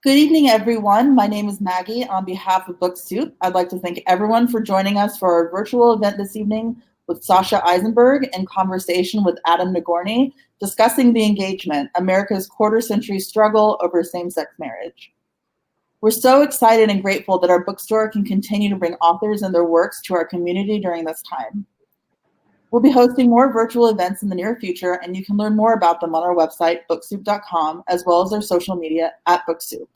Good evening, everyone. My name is Maggie. On behalf of Book Soup, I'd like to thank everyone for joining us for our virtual event this evening with Sasha Issenberg in conversation with Adam Nagourney, discussing The Engagement, America's quarter-century struggle over same-sex marriage. We're so excited and grateful that our bookstore can continue to bring authors and their works to our community during this time. We'll be hosting more virtual events in the near future, and you can learn more about them on our website, booksoup.com, as well as our social media @booksoup.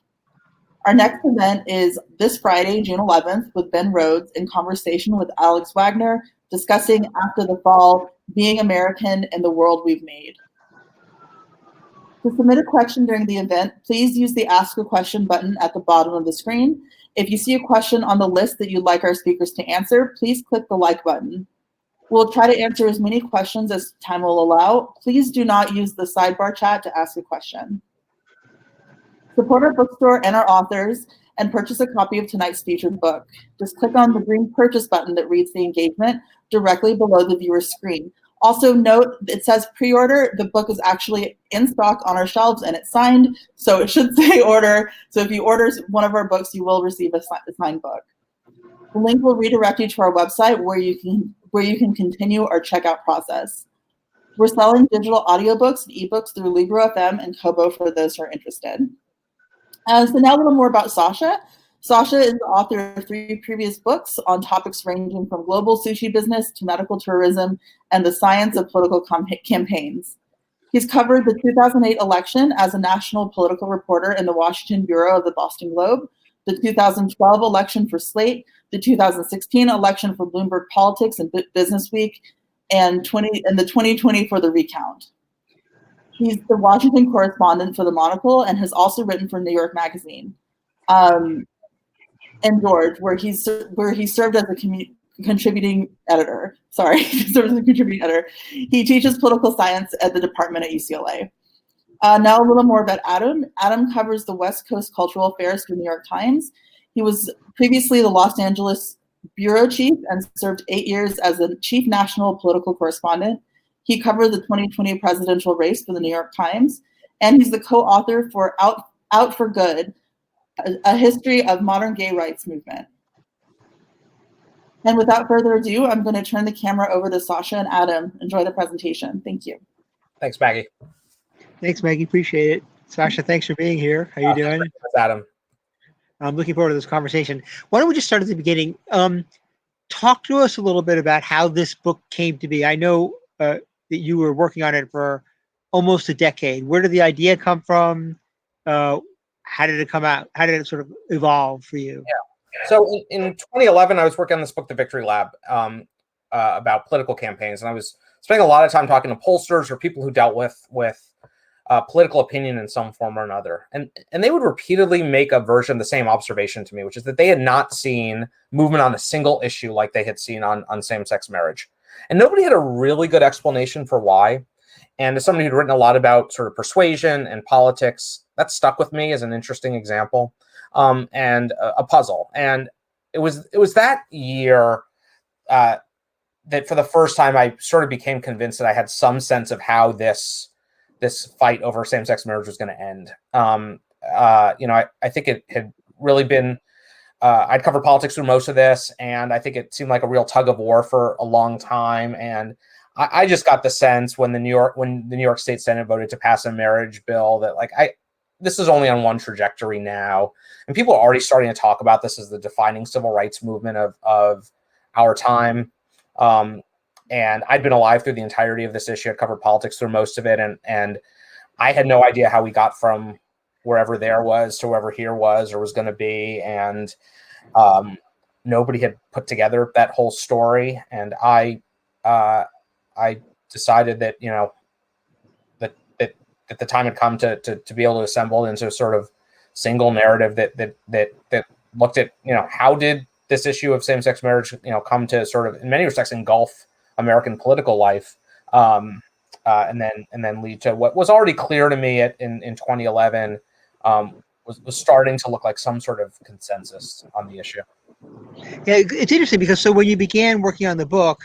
Our next event is this Friday, June 11th, with Ben Rhodes in conversation with Alex Wagner, discussing After the Fall, Being American in the World We've Made. To submit a question during the event, please use the Ask a Question button at the bottom of the screen. If you see a question on the list that you'd like our speakers to answer, please click the like button. We'll try to answer as many questions as time will allow. Please do not use the sidebar chat to ask a question. Support our bookstore and our authors and purchase a copy of tonight's featured book. Just click on the green purchase button that reads The Engagement directly below the viewer's screen. Also note, it says pre-order. The book is actually in stock on our shelves and it's signed, so it should say order. So if you order one of our books, you will receive a signed book. The link will redirect you to our website where you can continue our checkout process. We're selling digital audiobooks and ebooks through Libro.fm and Kobo for those who are interested. So now a little more about Sasha. Sasha is the author of 3 previous books on topics ranging from global sushi business to medical tourism and the science of political campaigns. He's covered the 2008 election as a national political reporter in the Washington Bureau of the Boston Globe, the 2012 election for Slate, the 2016 election for Bloomberg Politics and Business Week, and the 2020 for The Recount. He's the Washington correspondent for The Monocle and has also written for New York Magazine. And George, where he served as a contributing editor. He served as a contributing editor. He teaches political science at the department at UCLA. Now a little more about Adam. Adam covers the West Coast cultural affairs for New York Times. He was previously the Los Angeles bureau chief and served 8 years as the chief national political correspondent. He covered the 2020 presidential race for the New York Times, and he's the co-author for Out for Good, a history of modern gay rights movement. And without further ado, I'm going to turn the camera over to Sasha and Adam. Enjoy the presentation. Thank you. Thanks, Maggie. Thanks, Maggie. Appreciate it. Sasha, thanks for being here. How you doing? Thanks, Adam. I'm looking forward to this conversation. Why don't we just start at the beginning? Talk to us a little bit about how this book came to be. I know that you were working on it for almost a decade. Where did the idea come from? How did it come out? How did it sort of evolve for you? Yeah. So in 2011, I was working on this book, The Victory Lab, about political campaigns. And I was spending a lot of time talking to pollsters or people who dealt with political opinion in some form or another. And they would repeatedly make a version of the same observation to me, which is that they had not seen movement on a single issue like they had seen on same-sex marriage. And nobody had a really good explanation for why. And as somebody who'd written a lot about sort of persuasion and politics, that stuck with me as an interesting example and a puzzle. And it was that year that for the first time I sort of became convinced that I had some sense of how this fight over same-sex marriage was going to end. I think it had really been, I'd covered politics through most of this, and I think it seemed like a real tug of war for a long time. And I just got the sense when the New York State Senate voted to pass a marriage bill that this is only on one trajectory now. And people are already starting to talk about this as the defining civil rights movement of our time. And I'd been alive through the entirety of this issue. I'd covered politics through most of it. And I had no idea how we got from wherever there was to wherever here was or was going to be. And nobody had put together that whole story. And I decided that, that the time had come to be able to assemble into a sort of single narrative that looked at, how did this issue of same-sex marriage, come to sort of, in many respects, engulf American political life, and then lead to what was already clear to me in 2011 was starting to look like some sort of consensus on the issue. Yeah, it's interesting because when you began working on the book,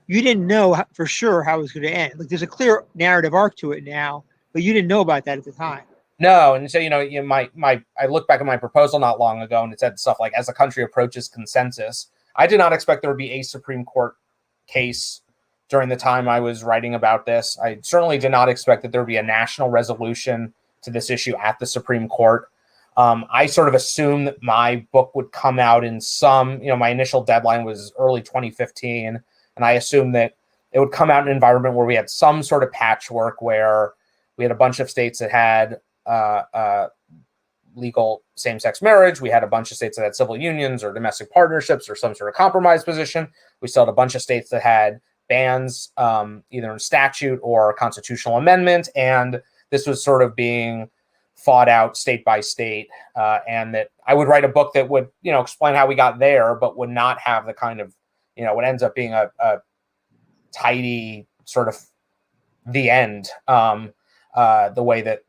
you didn't know for sure how it was going to end. Like, there's a clear narrative arc to it now, but you didn't know about that at the time. No, and so I look back at my proposal not long ago, and it said stuff like, as the country approaches consensus. I did not expect there would be a Supreme Court case during the time I was writing about this. I certainly did not expect that there would be a national resolution to this issue at the Supreme Court. I sort of assumed that my book would come out in my initial deadline was early 2015, and I assumed that it would come out in an environment where we had some sort of patchwork, where we had a bunch of states that had legal same-sex marriage. We had a bunch of states that had civil unions or domestic partnerships or some sort of compromise position. We still had a bunch of states that had bans, either in statute or constitutional amendment. And this was sort of being fought out state by state. And that I would write a book that would, explain how we got there, but would not have the kind of, what ends up being a tidy sort of the end. The way that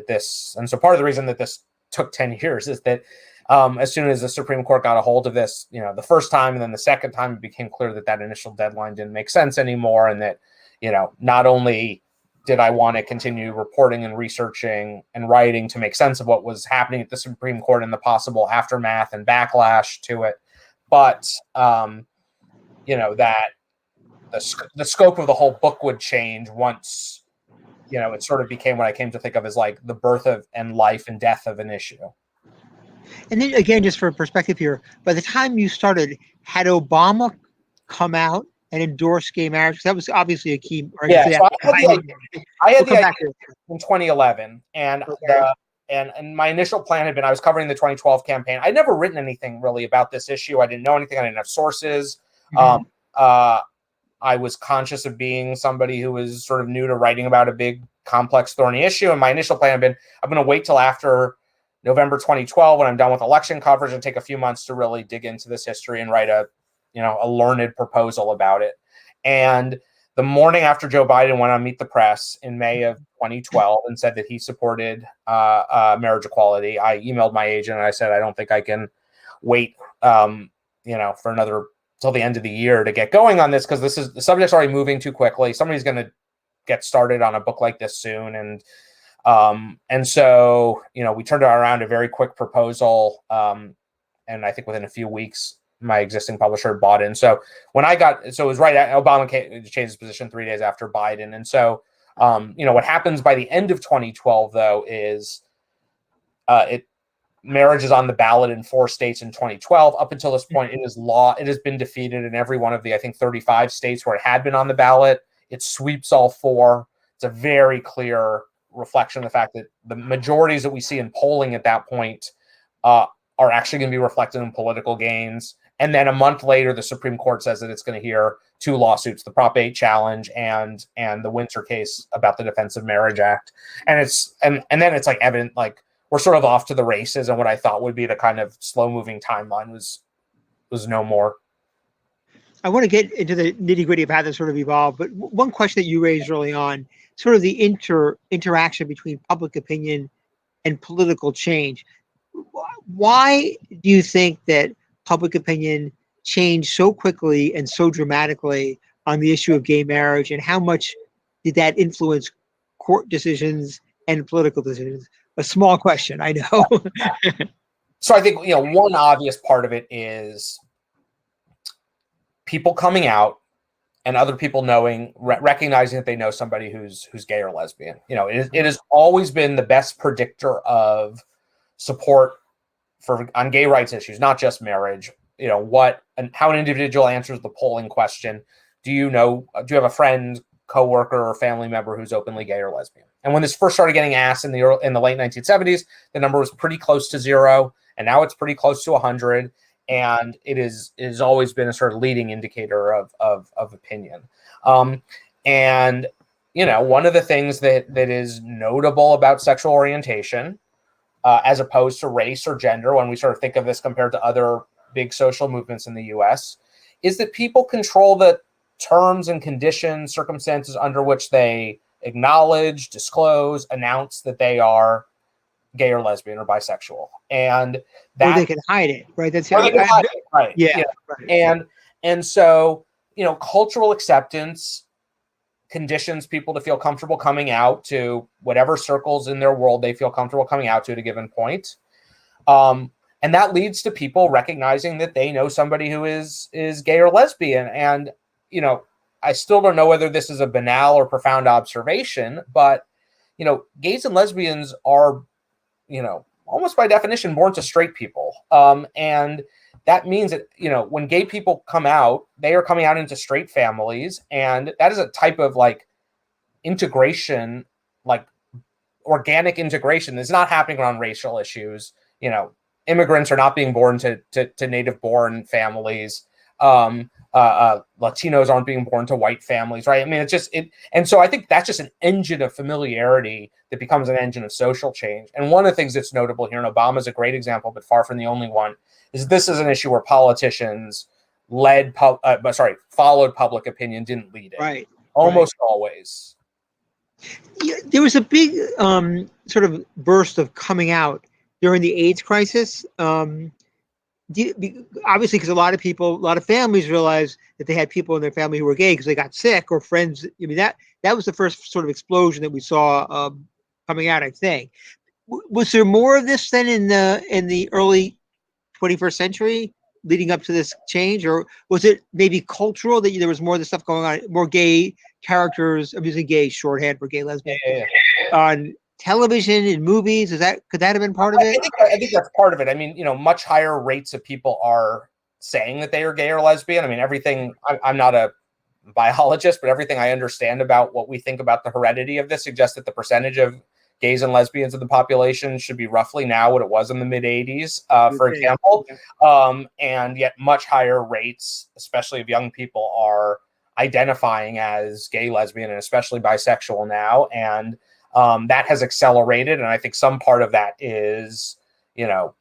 this, and so part of the reason that this took 10 years is that as soon as the Supreme Court got a hold of this, the first time and then the second time, it became clear that initial deadline didn't make sense anymore. And that, not only did I want to continue reporting and researching and writing to make sense of what was happening at the Supreme Court and the possible aftermath and backlash to it, but, that the scope of the whole book would change once, it sort of became what I came to think of as like the birth of and life and death of an issue. And then again, just for perspective here, by the time you started, had Obama come out and endorse gay marriage? Because that was obviously a key. Yeah, so I had the idea in 2011, and okay. And my initial plan had been I was covering the 2012 campaign. I'd never written anything really about this issue. I didn't know anything. I didn't have sources. Mm-hmm. I was conscious of being somebody who was sort of new to writing about a big, complex, thorny issue. And my initial plan had been, I'm going to wait till after November 2012 when I'm done with election coverage and take a few months to really dig into this history and write a learned proposal about it. And the morning after Joe Biden went on Meet the Press in May of 2012 and said that he supported marriage equality, I emailed my agent and I said, I don't think I can wait, for another till the end of the year to get going on this, because the subject's already moving too quickly. Somebody's going to get started on a book like this soon. And so, we turned around a very quick proposal. And I think within a few weeks, my existing publisher bought in. So it was right at Obama changed his position 3 days after Biden. And so, what happens by the end of 2012, though, is marriage is on the ballot in 4 states in 2012. Up until this point, it has been defeated in every one of the, I think, 35 states where it had been on the ballot. It sweeps all 4. It's a very clear reflection of the fact that the majorities that we see in polling at that point are actually going to be reflected in political gains. And then a month later, the Supreme Court says that it's going to hear 2 lawsuits, the Prop 8 challenge and the Windsor case about the Defense of Marriage Act. And then it's like evident, like we're sort of off to the races, and what I thought would be the kind of slow moving timeline was no more. I want to get into the nitty gritty of how this sort of evolved, but one question that you raised early on, sort of the interaction between public opinion and political change. Why do you think that public opinion changed so quickly and so dramatically on the issue of gay marriage, and how much did that influence court decisions and political decisions? A small question, I know. So I think, one obvious part of it is people coming out and other people recognizing that they know somebody who's gay or lesbian. It has always been the best predictor of support on gay rights issues, not just marriage. How an individual answers the polling question. Do you have a friend, coworker, or family member who's openly gay or lesbian? And when this first started getting asked in the late 1970s, the number was pretty close to 0, and now it's pretty close to 100. And it has always been a sort of leading indicator of opinion. And one of the things that is notable about sexual orientation, as opposed to race or gender, when we sort of think of this compared to other big social movements in the U.S., is that people control the terms and conditions, circumstances under which they acknowledge, disclose, announce that they are gay or lesbian or bisexual, and that or they can hide it, right? That's right. Yeah. Right. And so cultural acceptance conditions people to feel comfortable coming out to whatever circles in their world they feel comfortable coming out to at a given point. And that leads to people recognizing that they know somebody who is gay or lesbian. And, you know, I still don't know whether this is a banal or profound observation, but, you know, gays and lesbians are, you know, almost by definition born to straight people. And that means that, you know, when gay people come out, they are coming out into straight families. And that is a type of like integration, like organic integration that's not happening around racial issues. You know, immigrants are not being born to native born families. Latinos aren't being born to white families, right? I mean, it's just it. And so I think that's just an engine of familiarity that becomes an engine of social change. And one of the things that's notable here, and Obama is a great example, but far from the only one, is this is an issue where politicians followed public opinion, didn't lead it. Right. Almost always. Yeah, there was a big sort of burst of coming out during the AIDS crisis. Obviously, because a lot of families realized that they had people in their family who were gay because they got sick or friends. I mean, that was the first sort of explosion that we saw coming out, I think. Was there more of this then in the early 21st century leading up to this change, or was it maybe cultural that there was more of this stuff going on, more gay characters? I'm using gay shorthand for gay lesbian on television and movies? Could that have been part of it? I think that's part of it. I mean, you know, much higher rates of people are saying that they are gay or lesbian. I mean, everything. I'm not a biologist, but everything I understand about what we think about the heredity of this suggests that the percentage of gays and lesbians in the population should be roughly now what it was in the mid 80s, for example. And yet much higher rates, especially of young people, are identifying as gay, lesbian, and especially bisexual now. And that has accelerated. And I think some part of that is, you know,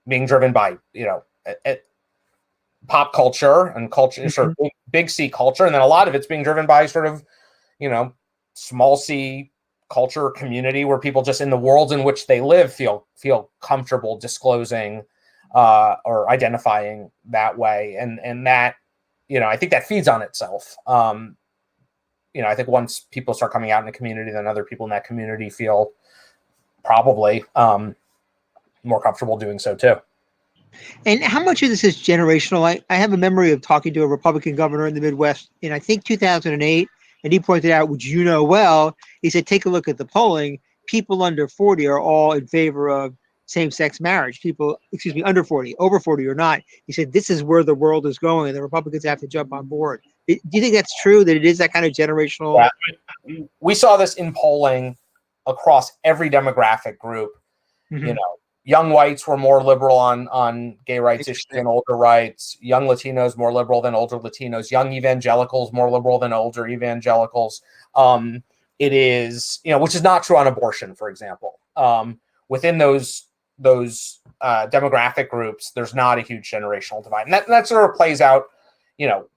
being driven by, you know, pop culture and culture, sort of big C culture. And then a lot of it's being driven by sort of, you know, small c culture community where people just in the worlds in which they live feel comfortable disclosing or identifying that way. And that, you know, I think that feeds on itself. You know, I think once people start coming out in the community, then other people in that community feel probably more comfortable doing so too. And how much of this is generational? I have a memory of talking to a Republican governor in the Midwest in, I think, 2008, and he pointed out, which you know well, he said, take a look at the polling. People under 40 are all in favor of same-sex marriage. People, under 40, over 40 or not. He said, this is where the world is going, and the Republicans have to jump on board. Do you think that's true, that it is that kind of generational? Yeah. We saw this in polling across every demographic group. You know, young whites were more liberal on gay rights issues than older whites. Young Latinos more liberal than older Latinos. Young evangelicals more liberal than older evangelicals. It is, you know, which is not true on abortion, for example. Within those demographic groups, there's not a huge generational divide, and that sort of plays out. You know,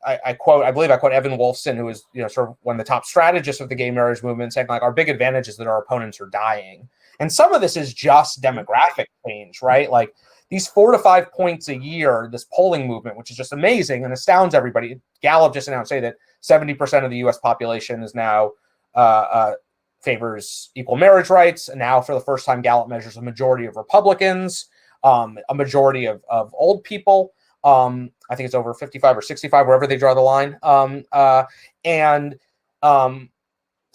I believe I quote Evan Wolfson, who is, you know, sort of one of the top strategists of the gay marriage movement, saying like our big advantage is that our opponents are dying. And some of this is just demographic change, right? Like these 4 to 5 points a year, this polling movement, which is just amazing and astounds everybody. Gallup just announced that 70% of the U.S. population is now favors equal marriage rights. And now for the first time, Gallup measures a majority of Republicans, a majority of old people. I think it's over 55 or 65, wherever they draw the line.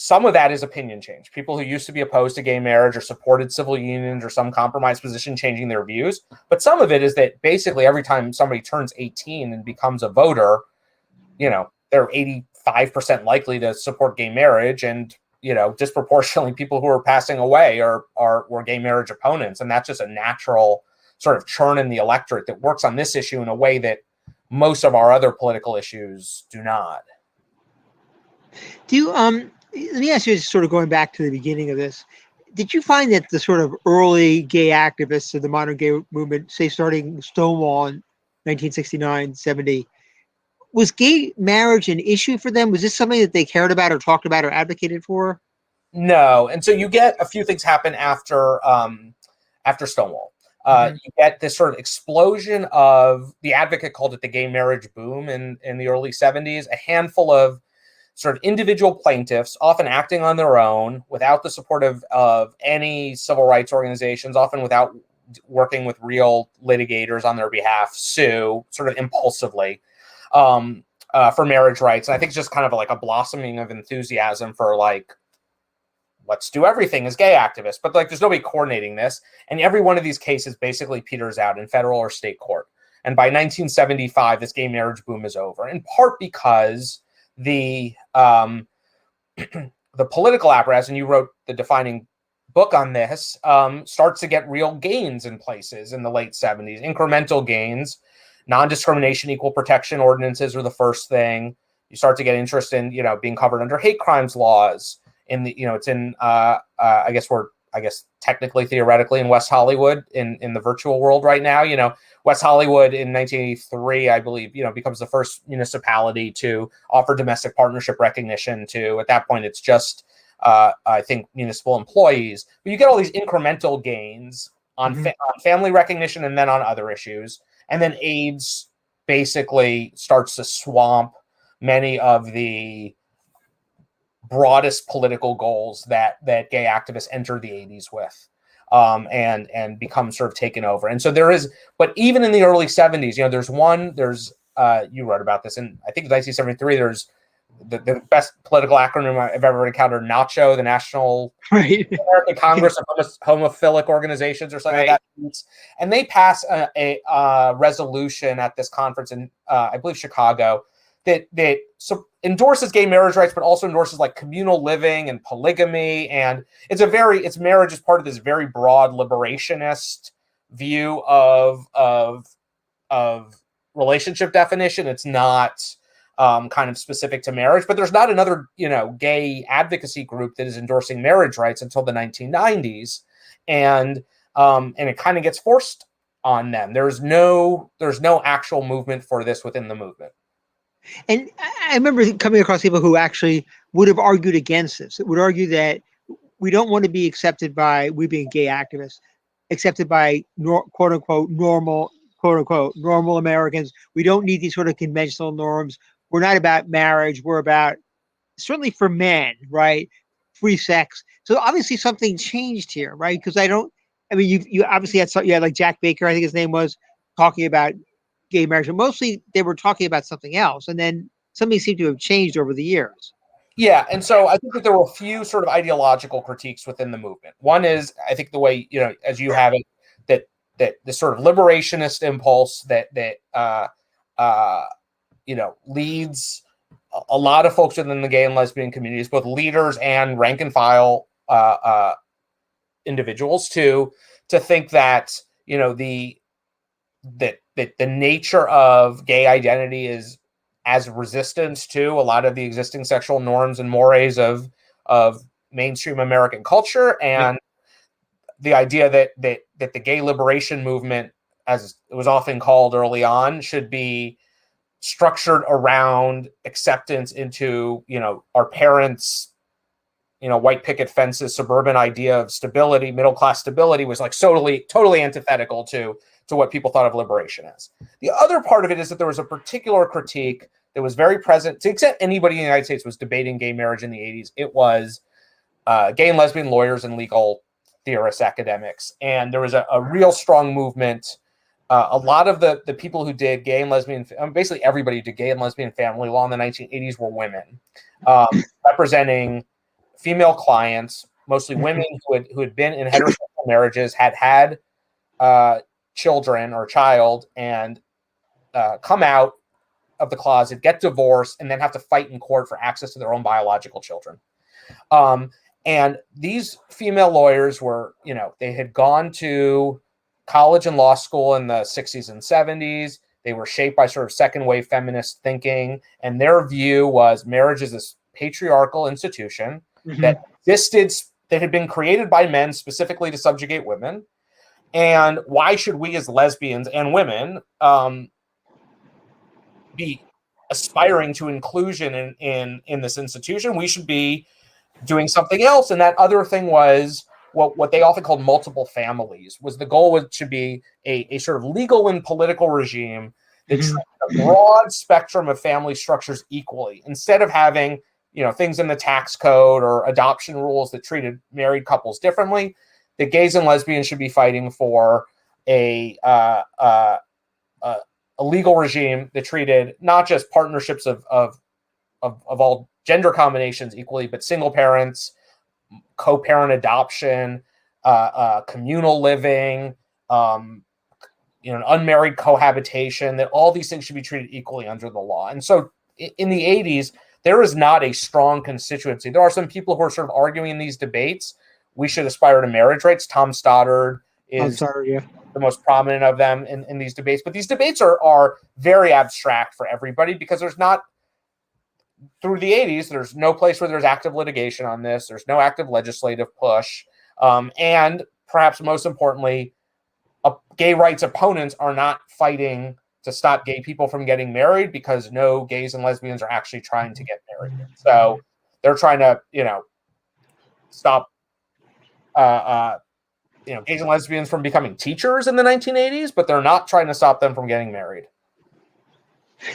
Some of that is opinion change. People who used to be opposed to gay marriage or supported civil unions or some compromise position changing their views. But some of it is that basically every time somebody turns 18 and becomes a voter, you know, they're 85% likely to support gay marriage. And, you know, disproportionately people who are passing away were gay marriage opponents. And that's just a natural sort of churn in the electorate that works on this issue in a way that most of our other political issues do not. Do you, let me ask you, sort of going back to the beginning of this, did you find that the sort of early gay activists of the modern gay movement, say starting Stonewall in 1969, 70, was gay marriage an issue for them? Was this something that they cared about or talked about or advocated for? No. And so you get a few things happen after Stonewall. You get this sort of explosion of, the Advocate called it the gay marriage boom in the early 70s. A handful of sort of individual plaintiffs, often acting on their own, without the support of any civil rights organizations, often without working with real litigators on their behalf, sue sort of impulsively for marriage rights. And I think it's just kind of like a blossoming of enthusiasm for like, let's do everything as gay activists. But like, there's nobody coordinating this. And every one of these cases basically peters out in federal or state court. And by 1975, this gay marriage boom is over, in part because the political apparatus, and you wrote the defining book on this, starts to get real gains in places in the late 70s, incremental gains. Non-discrimination, equal protection ordinances are the first thing. You start to get interest in, being covered under hate crimes laws. In the, it's in, I guess technically, theoretically, in West Hollywood, in the virtual world right now. West Hollywood in 1983, I believe, becomes the first municipality to offer domestic partnership recognition to, at that point, it's just, I think, municipal employees. But you get all these incremental gains on, on family recognition and then on other issues. And then AIDS basically starts to swamp many of the broadest political goals that gay activists entered the 80s with, and become sort of taken over. And so there is, but even in the early 70s, you wrote about this, and I think in 1973, there's the best political acronym I've ever encountered, NACHO, the National American Congress of Homophilic Organizations, or something like that. And they pass a resolution at this conference in, I believe, Chicago, that endorses gay marriage rights, but also endorses like communal living and polygamy. And it's marriage is part of this very broad liberationist view of relationship definition. It's not kind of specific to marriage, but there's not another, gay advocacy group that is endorsing marriage rights until the 1990s. And it kind of gets forced on them. There's no actual movement for this within the movement. And I remember coming across people who actually would have argued against this. It would argue that we don't want to be accepted by, we being gay activists, accepted by quote unquote normal Americans. We don't need these sort of conventional norms. We're not about marriage. We're about, certainly for men, right, free sex. So obviously something changed here, right? Because you obviously had like Jack Baker, I think his name was, talking about gay marriage, but mostly they were talking about something else. And then something seemed to have changed over the years. Yeah. And so I think that there were a few sort of ideological critiques within the movement. One is, I think the way, as you have it, that the sort of liberationist impulse that leads a lot of folks within the gay and lesbian communities, both leaders and rank and file individuals, to think that, that the nature of gay identity is as resistance to a lot of the existing sexual norms and mores of mainstream American culture. And the idea that the gay liberation movement, as it was often called early on, should be structured around acceptance into, our parents' white picket fences, suburban idea of stability, middle-class stability, was like totally antithetical to what people thought of liberation as. The other part of it is that there was a particular critique that was very present. To the extent anybody in the United States was debating gay marriage in the 80s, it was gay and lesbian lawyers and legal theorists, academics. And there was a real strong movement. A lot of the people who did gay and lesbian, basically everybody who did gay and lesbian family law in the 1980s were women, representing female clients, mostly women who had been in heterosexual marriages, had children or a child, and come out of the closet, get divorced, and then have to fight in court for access to their own biological children. And these female lawyers were, they had gone to college and law school in the 60s and 70s. They were shaped by sort of second wave feminist thinking. And their view was marriage is this patriarchal institution that existed, that had been created by men specifically to subjugate women. And why should we as lesbians and women be aspiring to inclusion in this institution? We should be doing something else. And that other thing was what they often called multiple families. Was the goal to be a sort of legal and political regime that treated a broad spectrum of family structures equally, instead of having things in the tax code or adoption rules that treated married couples differently, that gays and lesbians should be fighting for a legal regime that treated not just partnerships of all gender combinations equally, but single parents, co-parent adoption, communal living, an unmarried cohabitation, that all these things should be treated equally under the law. And so in the 80s, there is not a strong constituency. There are some people who are sort of arguing in these debates, we should aspire to marriage rights. Tom Stoddard is the most prominent of them in these debates. But these debates are very abstract for everybody, because there's not, through the 80s, there's no place where there's active litigation on this. There's no active legislative push. And perhaps most importantly, gay rights opponents are not fighting to stop gay people from getting married, because no gays and lesbians are actually trying to get married. So they're trying to, stop gays and lesbians from becoming teachers in the 1980s, but they're not trying to stop them from getting married.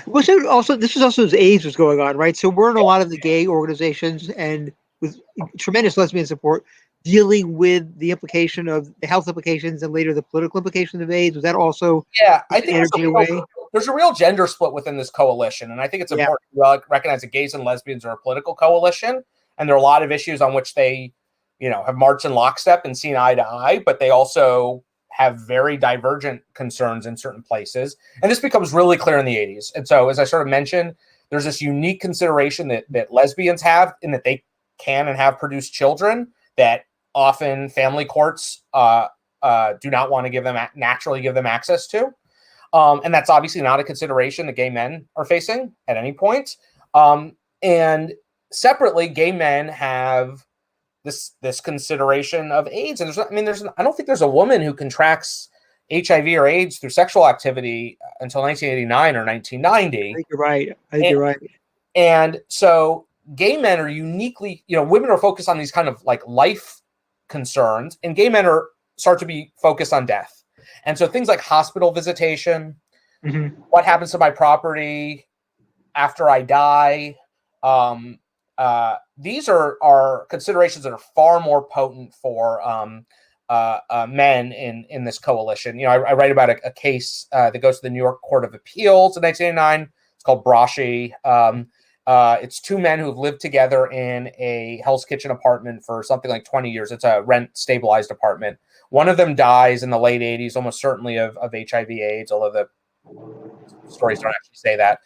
This was also as AIDS was going on, right? So weren't a lot of the gay organizations, and with tremendous lesbian support, dealing with the implication of the health implications and later the political implications of AIDS? Was that also I think there's a real gender split within this coalition, and I think it's important to recognize that gays and lesbians are a political coalition, and there are a lot of issues on which they have marched in lockstep and seen eye to eye, but they also have very divergent concerns in certain places. And this becomes really clear in the 80s. And so, as I sort of mentioned, there's this unique consideration that lesbians have, in that they can and have produced children that often family courts do not want to naturally give them access to. And that's obviously not a consideration that gay men are facing at any point. And separately, gay men have this consideration of AIDS. And I don't think there's a woman who contracts HIV or AIDS through sexual activity until 1989 or 1990. I think you're right. And so gay men are uniquely, women are focused on these kind of like life concerns, and gay men start to be focused on death. And so things like hospital visitation, what happens to my property after I die, these are considerations that are far more potent for men in this coalition. I write about a case that goes to the New York Court of Appeals in 1989. It's called Braschi. It's two men who've lived together in a Hell's Kitchen apartment for something like 20 years. It's a rent-stabilized apartment. One of them dies in the late 80s, almost certainly of HIV/AIDS, although the stories don't actually say that.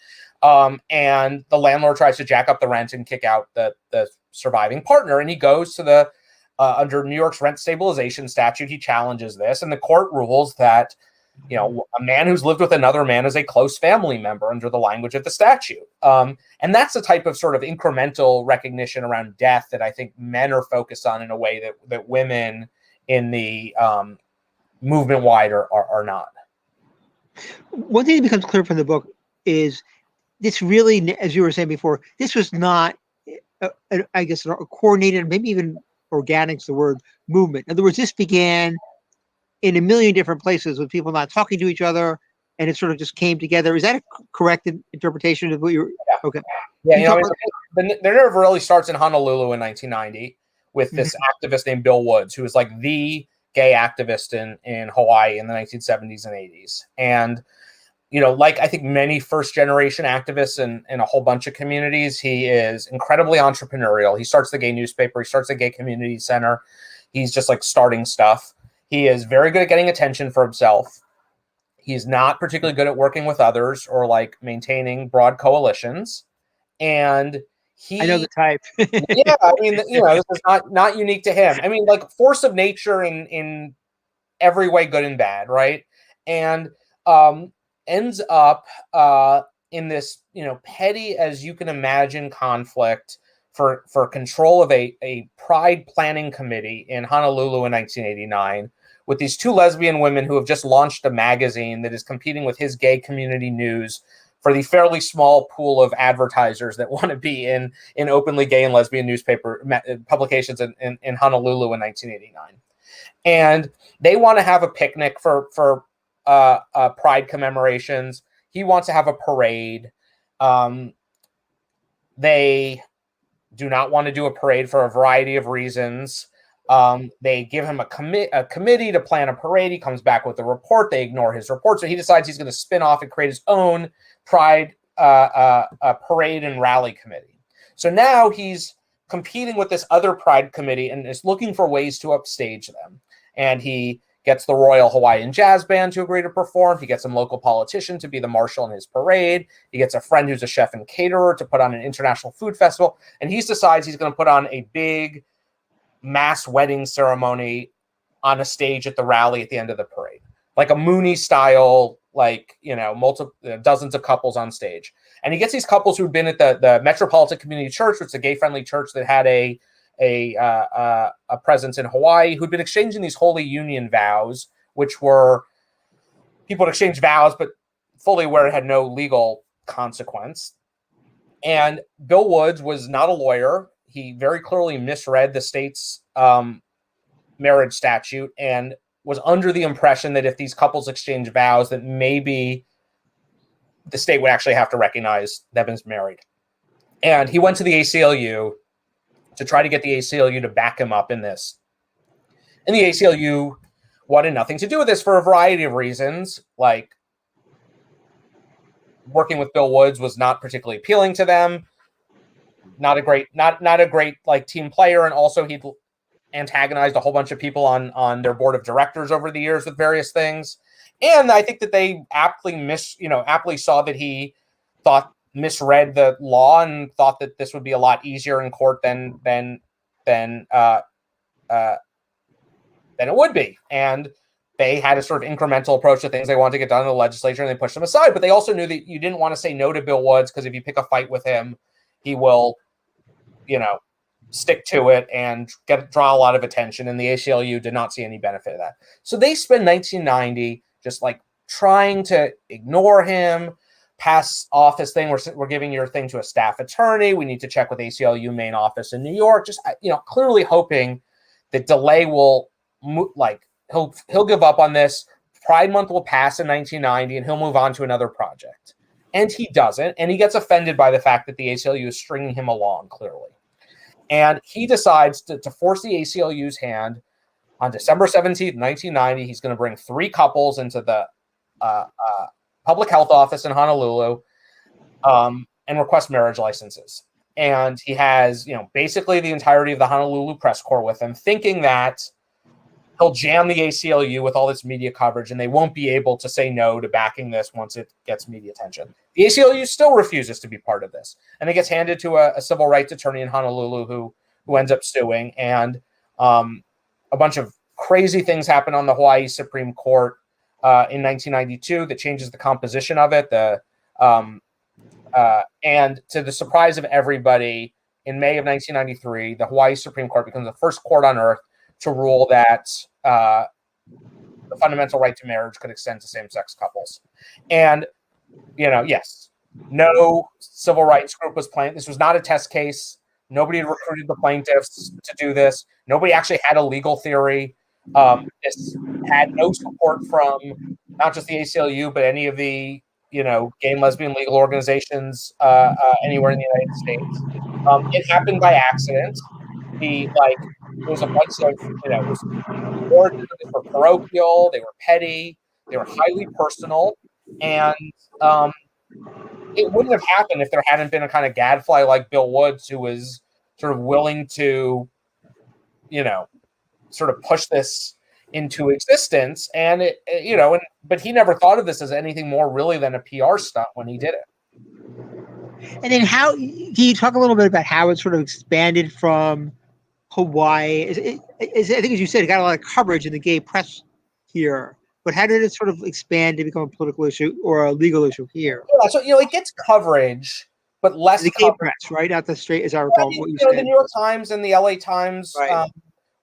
And the landlord tries to jack up the rent and kick out the surviving partner. And he goes to the under New York's rent stabilization statute, he challenges this, and the court rules that a man who's lived with another man is a close family member under the language of the statute. And that's the type of sort of incremental recognition around death that I think men are focused on in a way that women in the movement wide are not. One thing that becomes clear from the book is this really, as you were saying before, this was not, I guess, a coordinated, maybe even organic's the word, movement. In other words, this began in a million different places with people not talking to each other, and it sort of just came together. Is that a correct interpretation of what you're? Yeah. Okay. Yeah, the narrative really starts in Honolulu in 1990 with this activist named Bill Woods, who was like the gay activist in Hawaii in the 1970s and 80s. And like I think many first generation activists in a whole bunch of communities, he is incredibly entrepreneurial. He starts the gay newspaper. He starts the gay community center. He's just like starting stuff. He is very good at getting attention for himself. He's not particularly good at working with others or like maintaining broad coalitions. And I know the type. Yeah, I mean, this is not unique to him. I mean, like force of nature in every way, good and bad, right? And ends up in this, petty as you can imagine conflict for control of a pride planning committee in Honolulu in 1989 with these two lesbian women who have just launched a magazine that is competing with his gay community news for the fairly small pool of advertisers that want to be in openly gay and lesbian newspaper publications in Honolulu in 1989. And they want to have a picnic for pride commemorations. He wants to have a parade. They do not want to do a parade for a variety of reasons. They give him a committee to plan a parade. He comes back with a report. They ignore his report. So he decides he's going to spin off and create his own pride parade and rally committee. So now he's competing with this other pride committee and is looking for ways to upstage them. And he gets the Royal Hawaiian Jazz Band to agree to perform. He gets some local politician to be the marshal in his parade. He gets a friend who's a chef and caterer to put on an international food festival. And he decides he's going to put on a big mass wedding ceremony on a stage at the rally at the end of the parade, like a Mooney style, like, multiple dozens of couples on stage. And he gets these couples who'd been at the Metropolitan Community Church, which is a gay-friendly church that had a presence in Hawaii, who'd been exchanging these holy union vows, which were people would exchange vows, but fully aware it had no legal consequence. And Bill Woods was not a lawyer. He very clearly misread the state's marriage statute and was under the impression that if these couples exchange vows, that maybe the state would actually have to recognize them as married. And he went to the ACLU to try to get the ACLU to back him up in this. And the ACLU wanted nothing to do with this for a variety of reasons. Like, working with Bill Woods was not particularly appealing to them. Not a great like team player. And also he'd antagonized a whole bunch of people on their board of directors over the years with various things. And I think that they aptly saw that he misread the law and thought that this would be a lot easier in court than it would be. And they had a sort of incremental approach to things they wanted to get done in the legislature, and they pushed them aside. But they also knew that you didn't want to say no to Bill Woods, because if you pick a fight with him, he will, stick to it and draw a lot of attention. And the ACLU did not see any benefit of that. So they spend 1990 just like trying to ignore him, pass off his thing. We're giving your thing to a staff attorney. We need to check with ACLU main office in New York. Just, clearly hoping that delay will he'll give up on this. Pride Month will pass in 1990 and he'll move on to another project. And he doesn't. And he gets offended by the fact that the ACLU is stringing him along, clearly. And he decides to force the ACLU's hand. On December 17th, 1990, he's going to bring 3 couples into the public health office in Honolulu and request marriage licenses. And he has, basically the entirety of the Honolulu press corps with him, thinking that he'll jam the ACLU with all this media coverage and they won't be able to say no to backing this once it gets media attention. The ACLU still refuses to be part of this. And it gets handed to a civil rights attorney in Honolulu who ends up suing. And a bunch of crazy things happen on the Hawaii Supreme Court in 1992 that changes the composition of it. And to the surprise of everybody, in May of 1993, the Hawaii Supreme Court becomes the first court on earth to rule that the fundamental right to marriage could extend to same-sex couples. And, yes, no civil rights group was playing. This was not a test case. Nobody had recruited the plaintiffs to do this. Nobody actually had a legal theory. This had no support from not just the ACLU, but any of the, gay and lesbian legal organizations anywhere in the United States. It happened by accident. There was a bunch of, orders were parochial, they were petty, they were highly personal, and it wouldn't have happened if there hadn't been a kind of gadfly like Bill Woods, who was sort of willing to, sort of push this into existence. And but he never thought of this as anything more really than a PR stunt when he did it. And then can you talk a little bit about how it sort of expanded from Hawaii? I think, as you said, it got a lot of coverage in the gay press here. But how did it sort of expand to become a political issue or a legal issue here? Yeah, so it gets coverage, but less the gay press, right? Not the straight, as I recall. What you said. The New York Times and the LA Times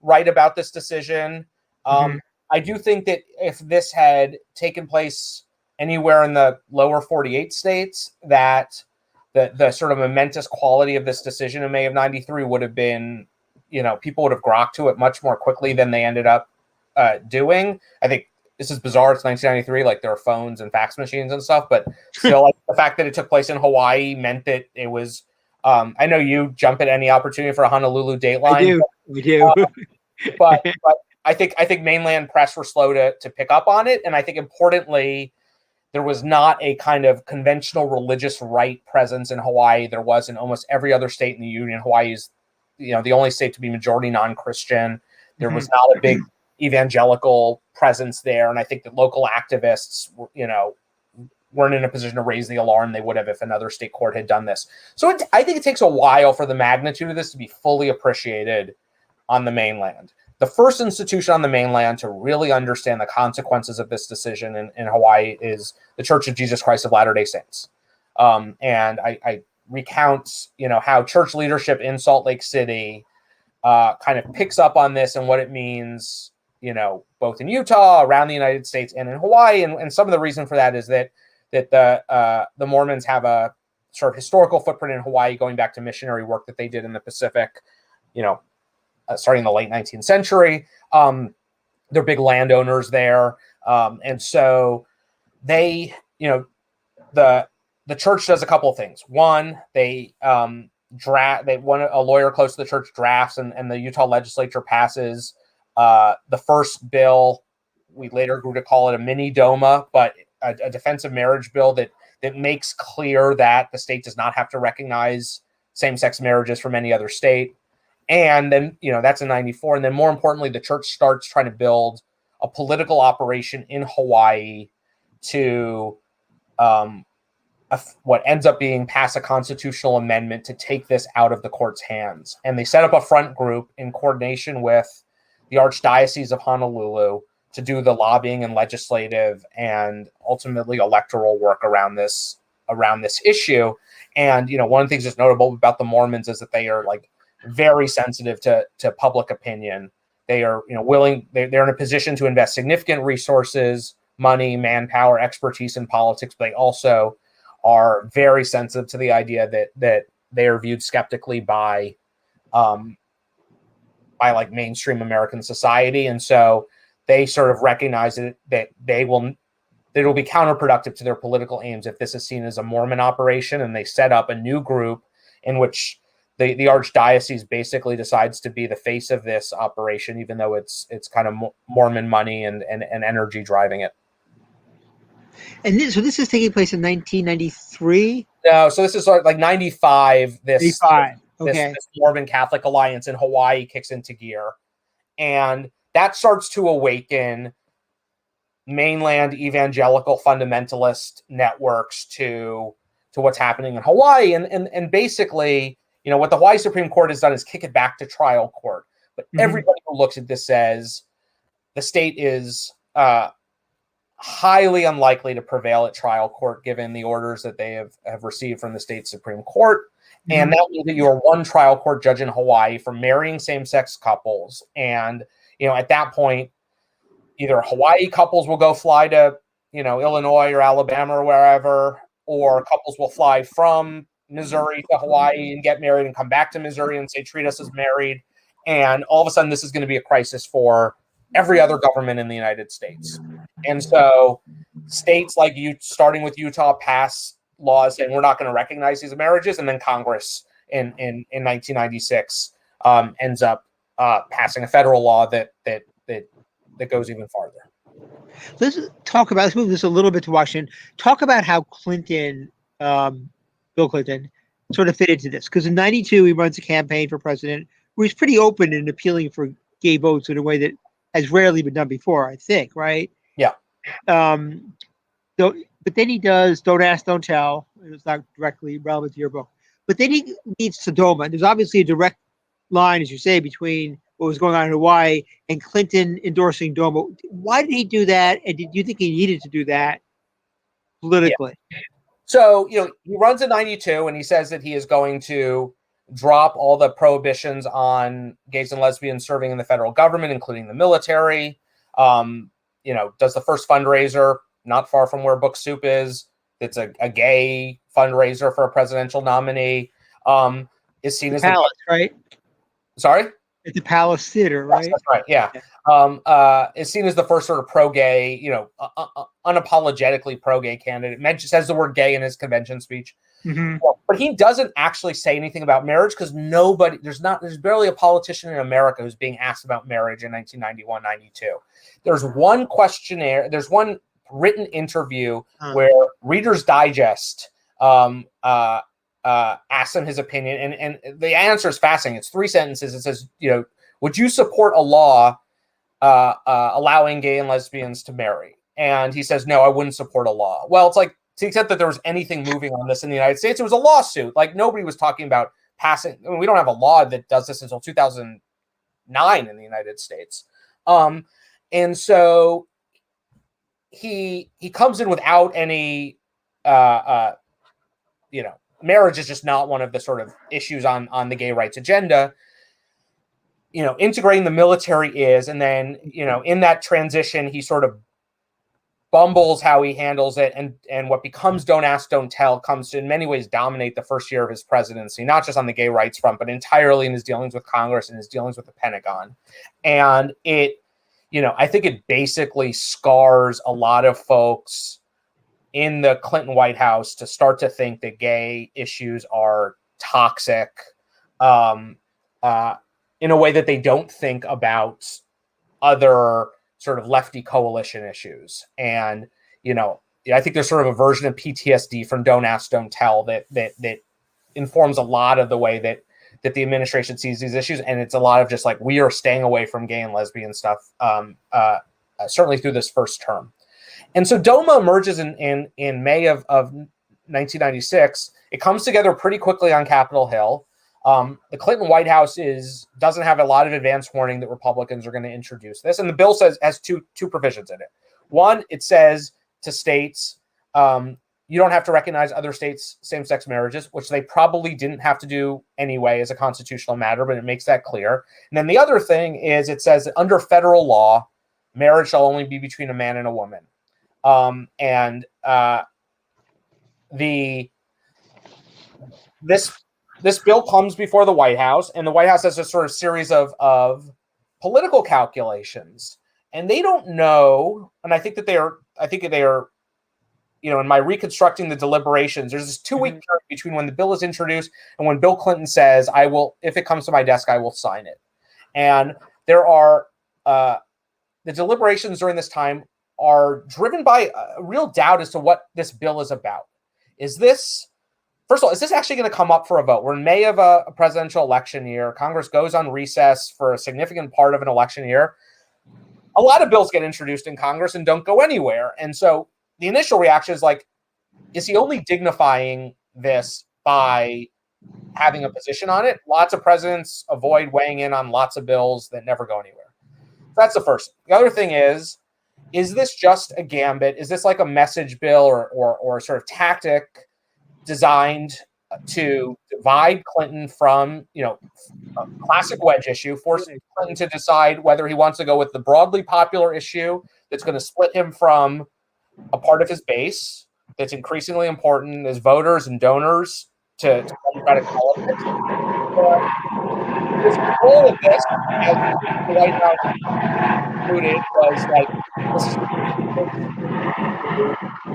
write about this decision. I do think that if this had taken place anywhere in the lower 48 states, that the sort of momentous quality of this decision in May of 93 would have been, people would have grokked to it much more quickly than they ended up doing. I think this is bizarre. It's 1993. Like, there are phones and fax machines and stuff, but still, like, the fact that it took place in Hawaii meant that it was I know you jump at any opportunity for a Honolulu Dateline. I do. We do. But I think mainland press were slow to pick up on it, and I think importantly, there was not a kind of conventional religious right presence in Hawaii. There was in almost every other state in the Union. Hawaii is, the only state to be majority non-Christian. There was not a big evangelical presence there, and I think that local activists, weren't in a position to raise the alarm they would have if another state court had done this. So I think it takes a while for the magnitude of this to be fully appreciated on the mainland. The first institution on the mainland to really understand the consequences of this decision in Hawaii is the Church of Jesus Christ of Latter-day Saints. And I recount, how church leadership in Salt Lake City kind of picks up on this and what it means, both in Utah, around the United States, and in Hawaii. And some of the reason for that is that the Mormons have a sort of historical footprint in Hawaii going back to missionary work that they did in the Pacific, starting in the late 19th century. They're big landowners there. And so they, the church does a couple of things. One, they want a lawyer close to the church drafts, and the Utah legislature passes the first bill. We later grew to call it a mini DOMA, but a defensive marriage bill that makes clear that the state does not have to recognize same-sex marriages from any other state. And then, that's in 94. And then more importantly, the church starts trying to build a political operation in Hawaii to what ends up being pass a constitutional amendment to take this out of the court's hands. And they set up a front group in coordination with the Archdiocese of Honolulu to do the lobbying and legislative and ultimately electoral work around this issue. And, one of the things that's notable about the Mormons is that they are very sensitive to public opinion. They are, they're in a position to invest significant resources, money, manpower, expertise in politics, but they also are very sensitive to the idea that they are viewed skeptically by mainstream American society. And so they sort of recognize that it will be counterproductive to their political aims if this is seen as a Mormon operation. And they set up a new group in which the Archdiocese basically decides to be the face of this operation, even though it's kind of Mormon money and energy driving it. And so this is taking place in 1993? No, so this is sort of 95. This Mormon Catholic Alliance in Hawaii kicks into gear. And that starts to awaken mainland evangelical fundamentalist networks to what's happening in Hawaii. And basically, what the Hawaii Supreme Court has done is kick it back to trial court. But everybody who looks at this says the state is highly unlikely to prevail at trial court, given the orders that they have received from the state Supreme Court. And that means that you are one trial court judge in Hawaii for marrying same-sex couples. And, at that point, either Hawaii couples will go fly to, Illinois or Alabama or wherever, or couples will fly from Missouri to Hawaii and get married and come back to Missouri and say, treat us as married. And all of a sudden, this is going to be a crisis for every other government in the United States. And so states like starting with Utah, pass laws saying we're not going to recognize these marriages. And then Congress in 1996 ends up passing a federal law that goes even farther. Let's move this a little bit to Washington. Talk about how Clinton, Bill Clinton, sort of fit into this. Because in 92, he runs a campaign for president where he's pretty open and appealing for gay votes in a way that has rarely been done before, I think, right? Yeah. But then he does Don't Ask, Don't Tell. It's not directly relevant to your book. But then he leads to DOMA. There's obviously a direct line, as you say, between what was going on in Hawaii and Clinton endorsing DOMA. Why did he do that? And did you think he needed to do that politically? Yeah. So, he runs in 92 and he says that he is going to drop all the prohibitions on gays and lesbians serving in the federal government, including the military. Does the first fundraiser not far from where Book Soup is. It's a gay fundraiser for a presidential nominee. Is seen as Palace, right? Sorry? At the Palace Theater, right? Yes, that's right. Yeah. Is seen as the first sort of pro-gay, unapologetically pro-gay candidate. Says the word gay in his convention speech. Mm-hmm. But he doesn't actually say anything about marriage because there's barely a politician in America who's being asked about marriage in 1991, 92. There's one questionnaire, there's one written interview where Reader's Digest asks him his opinion, and the answer is fascinating. It's 3 sentences. It says, would you support a law allowing gay and lesbians to marry? And he says, no, I wouldn't support a law. Well, it's like, to the extent that there was anything moving on this in the United States, it was a lawsuit. Like, nobody was talking about passing. I mean, we don't have a law that does this until 2009 in the United States. And so he comes in without any, marriage is just not one of the sort of issues on the gay rights agenda. Integrating the military is, and then, in that transition, he sort of bumbles how he handles it, and what becomes Don't Ask, Don't Tell comes to in many ways dominate the first year of his presidency, not just on the gay rights front, but entirely in his dealings with Congress and his dealings with the Pentagon. And it, I think it basically scars a lot of folks in the Clinton White House to start to think that gay issues are toxic in a way that they don't think about other sort of lefty coalition issues. And, I think there's sort of a version of PTSD from Don't Ask, Don't Tell that informs a lot of the way that the administration sees these issues. And it's a lot of just like, we are staying away from gay and lesbian stuff, certainly through this first term. And so DOMA emerges in May of 1996. It comes together pretty quickly on Capitol Hill. The Clinton White House doesn't have a lot of advance warning that Republicans are going to introduce this. And the bill has two provisions in it. One, it says to states, you don't have to recognize other states' same-sex marriages, which they probably didn't have to do anyway as a constitutional matter, but it makes that clear. And then the other thing is it says that under federal law, marriage shall only be between a man and a woman. This bill comes before the White House, and the White House has a sort of series of political calculations, and they don't know. And I think they are, in my reconstructing the deliberations, there's this 2-week period between when the bill is introduced and when Bill Clinton says, "I will, if it comes to my desk, I will sign it." And there are the deliberations during this time are driven by a real doubt as to what this bill is about. First of all, is this actually going to come up for a vote? We're in May of a presidential election year. Congress goes on recess for a significant part of an election year. A lot of bills get introduced in Congress and don't go anywhere. And so the initial reaction is like, is he only dignifying this by having a position on it? Lots of presidents avoid weighing in on lots of bills that never go anywhere. That's the first. The other thing is this just a gambit? Is this like a message bill or sort of tactic designed to divide Clinton from, a classic wedge issue, forcing Clinton to decide whether he wants to go with the broadly popular issue that's going to split him from a part of his base that's increasingly important as voters and donors to Democratic politics. The goal of this, as the White House included, was like, this is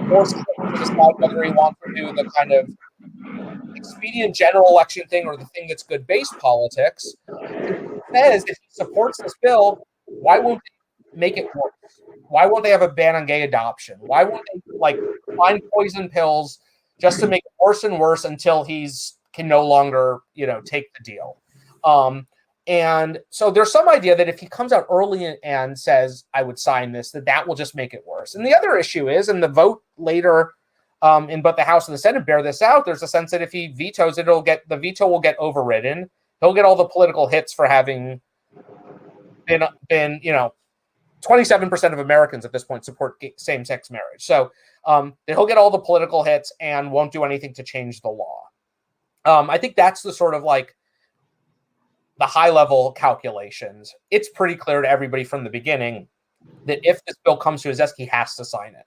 force him to decide whether he wants to do the kind of expedient general election thing or the thing that's good base politics. It says if he supports this bill, why won't they make it worse? Why won't they have a ban on gay adoption? Why won't they find poison pills just to make it worse and worse until can no longer, take the deal? And so there's some idea that if he comes out early and says, I would sign this, that will just make it worse. And the other issue is, and the vote later in both the House and the Senate bear this out, there's a sense that if he vetoes it, the veto will get overridden. He'll get all the political hits for having been 27% of Americans at this point support same-sex marriage. So he'll get all the political hits and won't do anything to change the law. I think that's the sort of the high-level calculations. It's pretty clear to everybody from the beginning that if this bill comes to his desk, he has to sign it.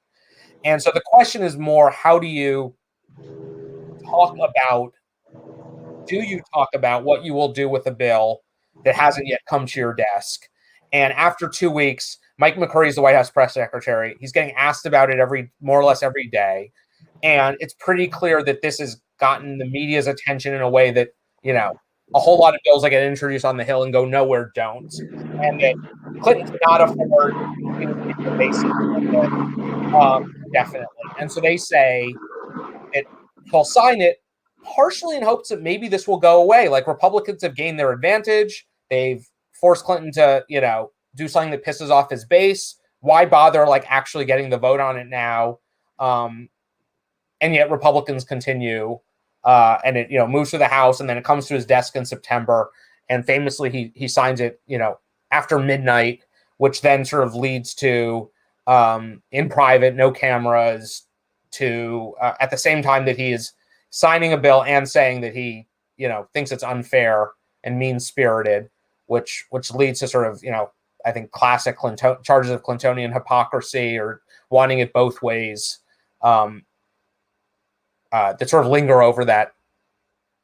And so the question is more, do you talk about what you will do with the bill that hasn't yet come to your desk. And after 2 weeks, Mike McCurry is the White House press secretary. He's getting asked about it more or less every day. And it's pretty clear that this has gotten the media's attention in a way that, a whole lot of bills that get introduced on the Hill and go nowhere don't. And that Clinton cannot afford the basic definitely. And so they say that he'll sign it partially in hopes that maybe this will go away. Like, Republicans have gained their advantage. They've forced Clinton to, do something that pisses off his base. Why bother actually getting the vote on it now? And yet Republicans continue, and it moves to the House, and then it comes to his desk in September. And famously, he signs it after midnight, which then sort of leads to in private, no cameras, to at the same time that he is signing a bill and saying that he thinks it's unfair and mean-spirited, which leads to sort of I think classic charges of Clintonian hypocrisy or wanting it both ways. That sort of linger over that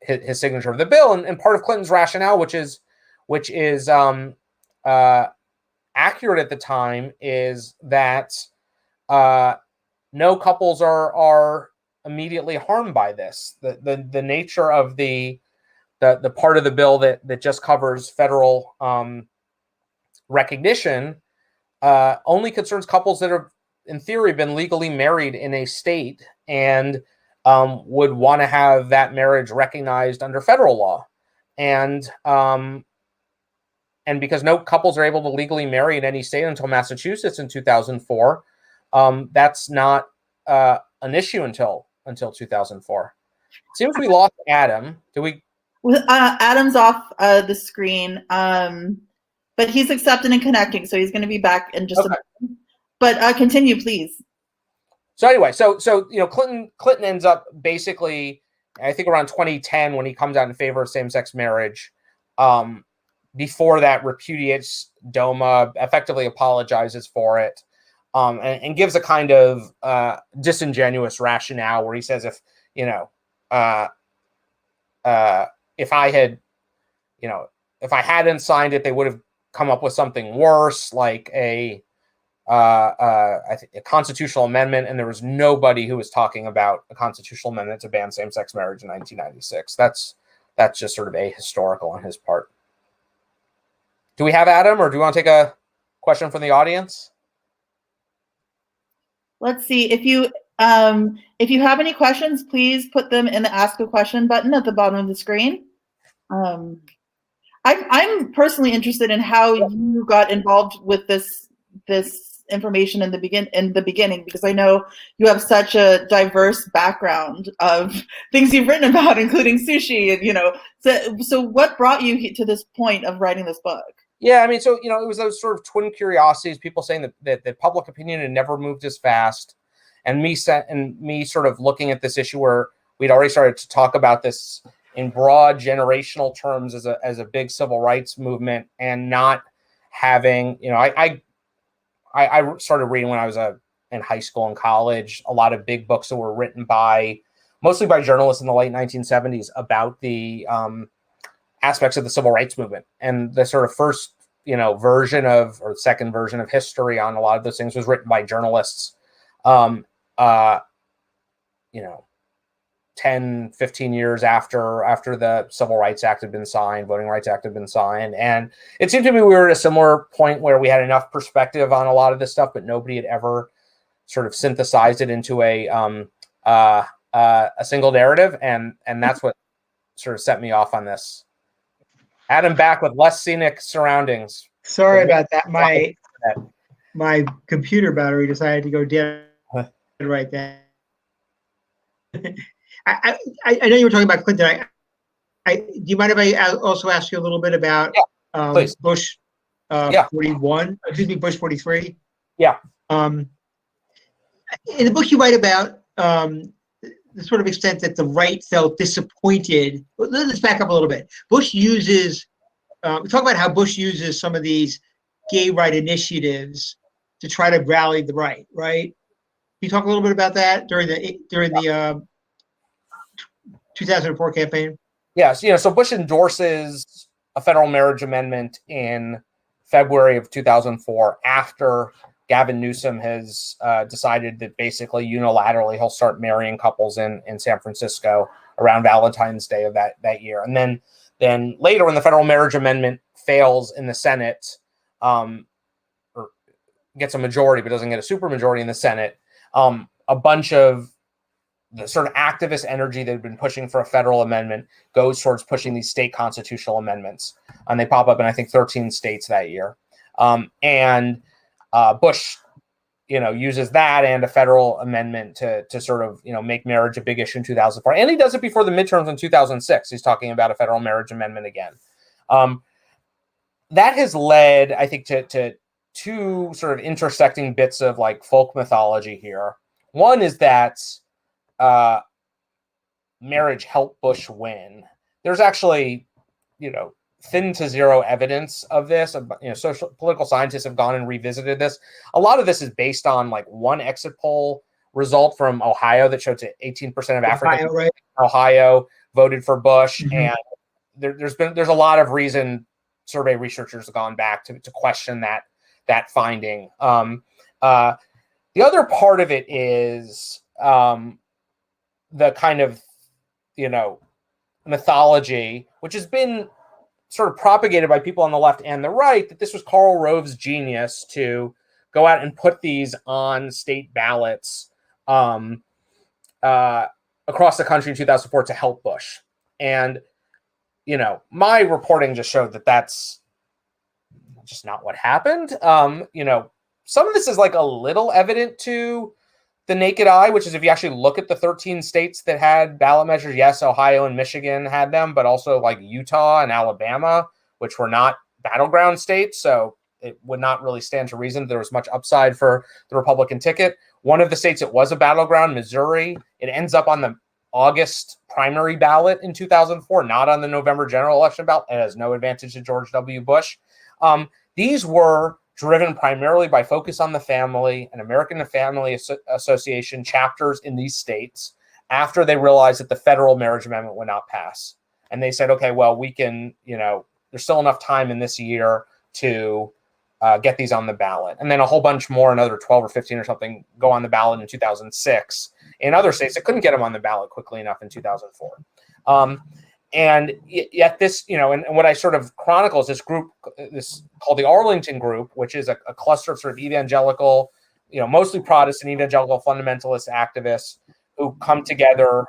his signature of the bill, and part of Clinton's rationale, which is accurate at the time, is that no couples are immediately harmed by this. The nature of the part of the bill that just covers federal recognition only concerns couples that have, in theory, been legally married in a state and would want to have that marriage recognized under federal law. And because no couples are able to legally marry in any state until Massachusetts in 2004, that's not an issue until 2004. Seems we lost Adam. Do we? Adam's off the screen, but he's accepted and connecting, so he's going to be back in just a moment. But continue, please. So anyway, so Clinton ends up basically, I think around 2010, when he comes out in favor of same-sex marriage. Before that, repudiates DOMA, effectively apologizes for it, and gives a kind of disingenuous rationale where he says, if I hadn't signed it, they would have come up with something worse, like a constitutional amendment, and there was nobody who was talking about a constitutional amendment to ban same-sex marriage in 1996. That's just sort of ahistorical on his part. Do we have Adam, or do you want to take a question from the audience? Let's see. If you have any questions, please put them in the Ask a Question button at the bottom of the screen. I'm personally interested in how you got involved with this information in the beginning, because I know you have such a diverse background of things you've written about, including sushi, and so what brought you to this point of writing this book? Yeah, I mean, so it was those sort of twin curiosities, people saying that public opinion had never moved as fast, and me sort of looking at this issue where we'd already started to talk about this in broad generational terms as a big civil rights movement, and not having, I started reading when I was in high school and college, a lot of big books that were written mostly by journalists in the late 1970s about the aspects of the civil rights movement, and the sort of first, second version of history on a lot of those things was written by journalists, 10, 15 years after the Civil Rights Act had been signed, Voting Rights Act had been signed. And it seemed to me we were at a similar point where we had enough perspective on a lot of this stuff, but nobody had ever sort of synthesized it into a single narrative. And that's what sort of set me off on this. Adam back with less scenic surroundings. Sorry about that. My computer battery decided to go dead right then. I know you were talking about Clinton. Do you mind if I also ask you a little bit about Bush 41? Excuse me, Bush 43. Yeah. In the book, you write about the sort of extent that the right felt disappointed. Let's back up a little bit. Bush uses, talk about how Bush uses some of these gay right initiatives to try to rally the right. Can you talk a little bit about that during the 2004 campaign? Yes. So Bush endorses a federal marriage amendment in February of 2004 after Gavin Newsom has decided that basically unilaterally he'll start marrying couples in San Francisco around Valentine's Day of that year. And then later, when the federal marriage amendment fails in the Senate, or gets a majority but doesn't get a supermajority in the Senate, a bunch of the sort of activist energy that had been pushing for a federal amendment goes towards pushing these state constitutional amendments. And they pop up in, I think, 13 states that year. And Bush, uses that and a federal amendment to sort of, make marriage a big issue in 2004. And he does it before the midterms in 2006. He's talking about a federal marriage amendment again. That has led, I think, to two sort of intersecting bits of like folk mythology here. One is that marriage helped Bush win. There's actually, thin to zero evidence of this. Social political scientists have gone and revisited this. A lot of this is based on like one exit poll result from Ohio that showed that 18% of Africans in Ohio voted for Bush. Mm-hmm. And there's a lot of reason survey researchers have gone back to question that finding. The other part of it is the kind of, mythology, which has been sort of propagated by people on the left and the right, that this was Karl Rove's genius to go out and put these on state ballots across the country in 2004 to help Bush. And, my reporting just showed that that's just not what happened. Some of this is like a little evident to the naked eye, which is if you actually look at the 13 states that had ballot measures, yes, Ohio and Michigan had them, but also like Utah and Alabama, which were not battleground states. So it would not really stand to reason there was much upside for the Republican ticket. One of the states that was a battleground, Missouri, it ends up on the August primary ballot in 2004, not on the November general election ballot. It has no advantage to George W. Bush. These were driven primarily by Focus on the Family and American Family Association chapters in these states after they realized that the federal marriage amendment would not pass. And they said, okay, well, we can, there's still enough time in this year to get these on the ballot. And then a whole bunch more, another 12 or 15 or something, go on the ballot in 2006. In other states that couldn't get them on the ballot quickly enough in 2004. And yet this, and what I sort of chronicle is this group, this called the Arlington Group, which is a cluster of sort of evangelical, mostly Protestant evangelical fundamentalist activists who come together.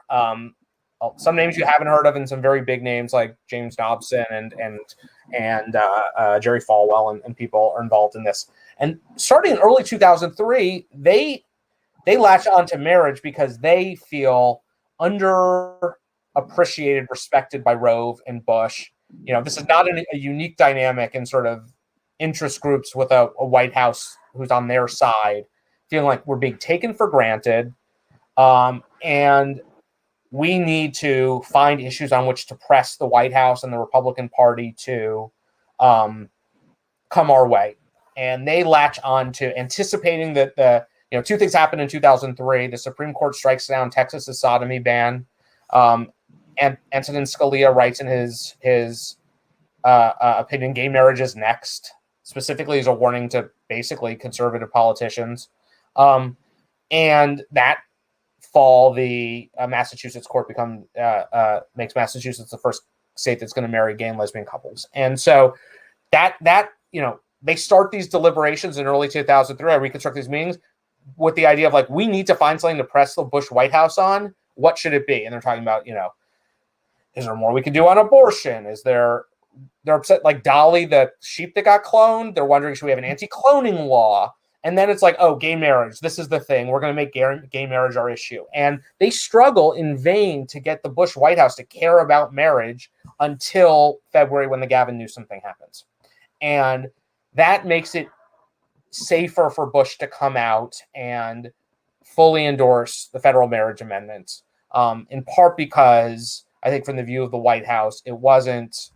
Some names you haven't heard of, and some very big names like James Dobson and Jerry Falwell and people are involved in this. And starting in early 2003, they latch onto marriage because they feel underappreciated, respected by Rove and Bush. This is not a unique dynamic in sort of interest groups with a White House who's on their side, feeling like we're being taken for granted, and we need to find issues on which to press the White House and the Republican Party to come our way. And they latch on to anticipating that two things happened in 2003. The Supreme Court strikes down Texas's sodomy ban. And Antonin Scalia writes in his opinion, gay marriage is next, specifically as a warning to basically conservative politicians. And that fall, the Massachusetts court makes Massachusetts the first state that's going to marry gay and lesbian couples. And so that they start these deliberations in early 2003. I reconstruct these meetings with the idea of like, we need to find something to press the Bush White House on. What should it be? And they're talking about, is there more we can do on abortion? They're upset, like Dolly, the sheep that got cloned. They're wondering, should we have an anti-cloning law? And then it's like, oh, gay marriage. This is the thing. We're going to make gay marriage our issue. And they struggle in vain to get the Bush White House to care about marriage until February when the Gavin Newsom thing happens. And that makes it safer for Bush to come out and fully endorse the federal marriage amendments, in part because I think from the view of the White House, it wasn't,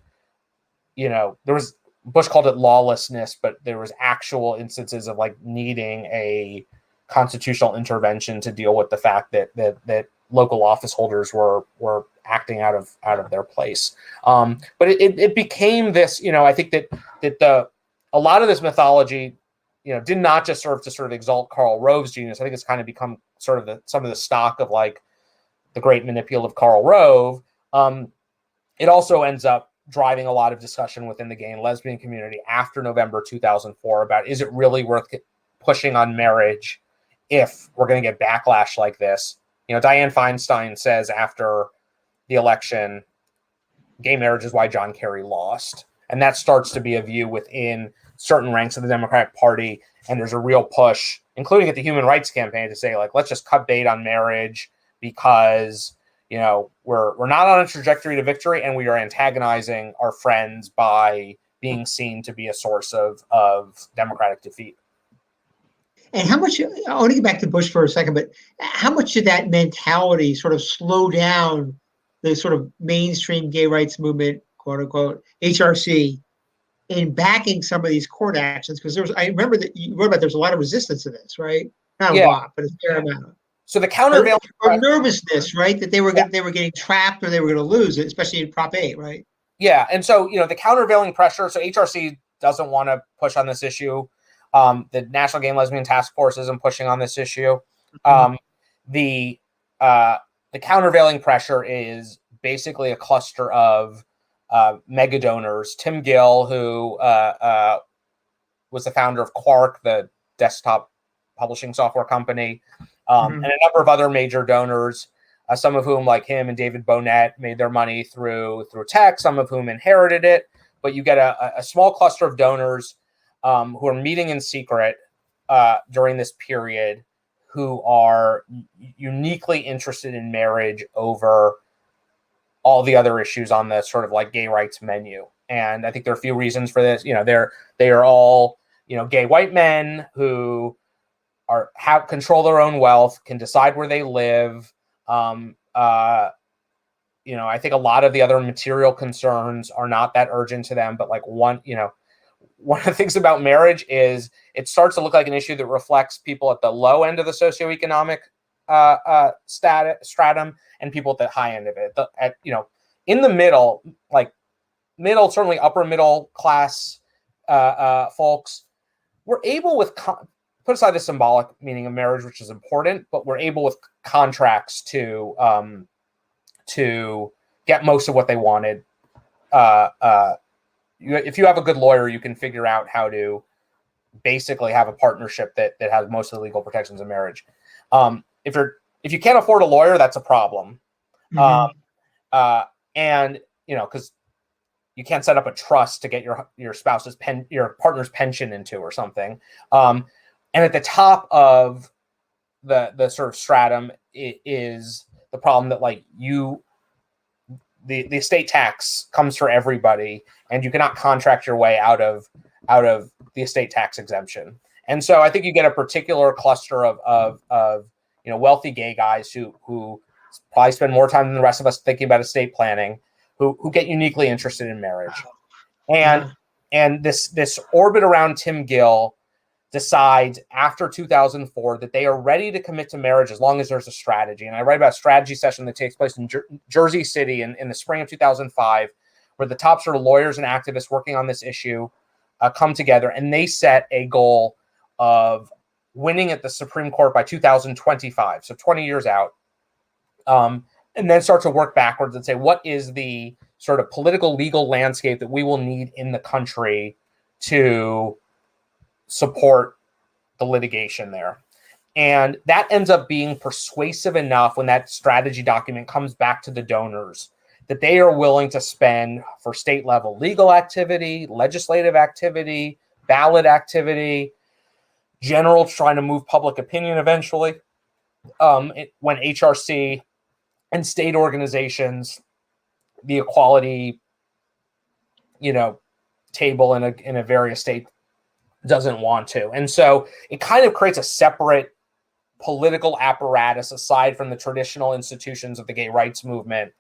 Bush called it lawlessness, but there was actual instances of like needing a constitutional intervention to deal with the fact that local office holders were acting out of their place. But it became this, I think that a lot of this mythology, did not just serve to sort of exalt Karl Rove's genius. I think it's kind of become sort of some of the stock of like the great manipulative Karl Rove. It also ends up driving a lot of discussion within the gay and lesbian community after November 2004 about, is it really worth pushing on marriage if we're going to get backlash like this? Dianne Feinstein says after the election, gay marriage is why John Kerry lost. And that starts to be a view within certain ranks of the Democratic Party. And there's a real push, including at the Human Rights Campaign, to say, like, let's just cut bait on marriage because, we're not on a trajectory to victory, and we are antagonizing our friends by being seen to be a source of Democratic defeat. And how much, I want to get back to Bush for a second, but how much did that mentality sort of slow down the sort of mainstream gay rights movement, quote unquote, HRC, in backing some of these court actions? Because I remember that you wrote about there's a lot of resistance to this, right? Not a lot, but a fair amount. So the countervailing or nervousness, right? That they were getting trapped or they were going to lose it, especially in Prop 8, right? Yeah, and so the countervailing pressure. So HRC doesn't want to push on this issue. The National Gay and Lesbian Task Force isn't pushing on this issue. The countervailing pressure is basically a cluster of mega donors. Tim Gill, who was the founder of Quark, the desktop publishing software company, and a number of other major donors, some of whom, like him and David Bonnet, made their money through tech, some of whom inherited it. But you get a small cluster of donors who are meeting in secret during this period, who are uniquely interested in marriage over all the other issues on the sort of like gay rights menu. And I think there are a few reasons for this. They are all gay white men who control their own wealth, can decide where they live. I think a lot of the other material concerns are not that urgent to them, but like one of the things about marriage is it starts to look like an issue that reflects people at the low end of the socioeconomic stratum and people at the high end of it. In the middle, like middle, certainly upper middle class folks, we're able put aside the symbolic meaning of marriage, which is important, but we're able with contracts to get most of what they wanted. If you have a good lawyer, you can figure out how to basically have a partnership that has most of the legal protections of marriage. If you can't afford a lawyer, that's a problem. And because you can't set up a trust to get your spouse's your partner's pension into or something. And at the top of the sort of stratum is the problem that the estate tax comes for everybody, and you cannot contract your way out of the estate tax exemption. And so I think you get a particular cluster of wealthy gay guys who probably spend more time than the rest of us thinking about estate planning, who get uniquely interested in marriage. And this orbit around Tim Gill decides after 2004 that they are ready to commit to marriage as long as there's a strategy. And I write about a strategy session that takes place in Jersey City in the spring of 2005, where the top sort of lawyers and activists working on this issue come together, and they set a goal of winning at the Supreme Court by 2025, so 20 years out, and then start to work backwards and say, what is the sort of political legal landscape that we will need in the country to support the litigation there. And that ends up being persuasive enough when that strategy document comes back to the donors that they are willing to spend for state level legal activity, legislative activity, ballot activity, general trying to move public opinion eventually, when HRC and state organizations, the equality, table in a various state doesn't want to. And so it kind of creates a separate political apparatus aside from the traditional institutions of the gay rights movement,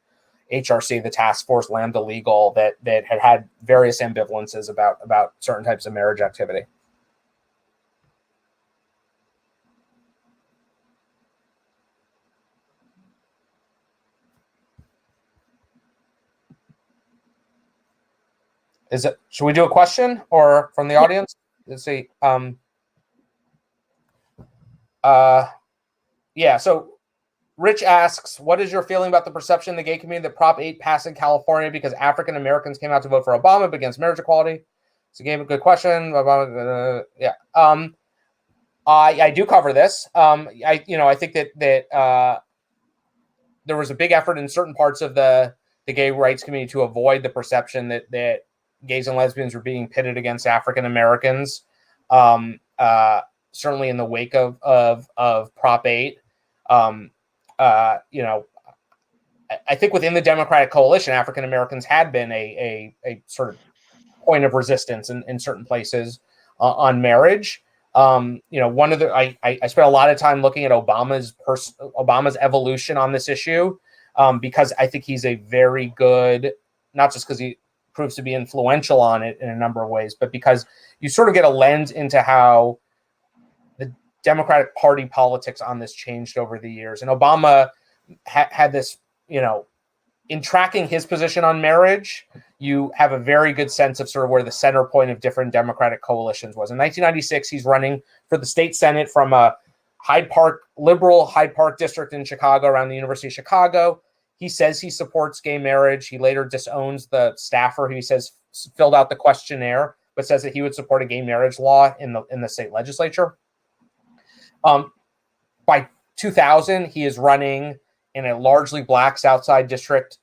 HRC, the task force, Lambda Legal, that had various ambivalences about certain types of marriage activity. Should we do a question or from the audience? Let's see. Yeah. So Rich asks, what is your feeling about the perception in the gay community that Prop 8 passed in California because African Americans came out to vote for Obama against marriage equality? It's a good question. Yeah. I do cover this. I think that there was a big effort in certain parts of the gay rights community to avoid the perception that gays and lesbians were being pitted against African Americans. Certainly in the wake of Prop 8. I think within the Democratic coalition, African Americans had been a sort of point of resistance in certain places on marriage. I spent a lot of time looking at Obama's evolution on this issue because I think he's a very good, not just because he proves to be influential on it in a number of ways, but because you sort of get a lens into how the Democratic Party politics on this changed over the years. And Obama had this, in tracking his position on marriage, you have a very good sense of sort of where the center point of different Democratic coalitions was. In 1996, he's running for the state Senate from a liberal Hyde Park district in Chicago around the University of Chicago. He says he supports gay marriage. He later disowns the staffer who he says filled out the questionnaire, but says that he would support a gay marriage law in the state legislature. By 2000, he is running in a largely black South Side district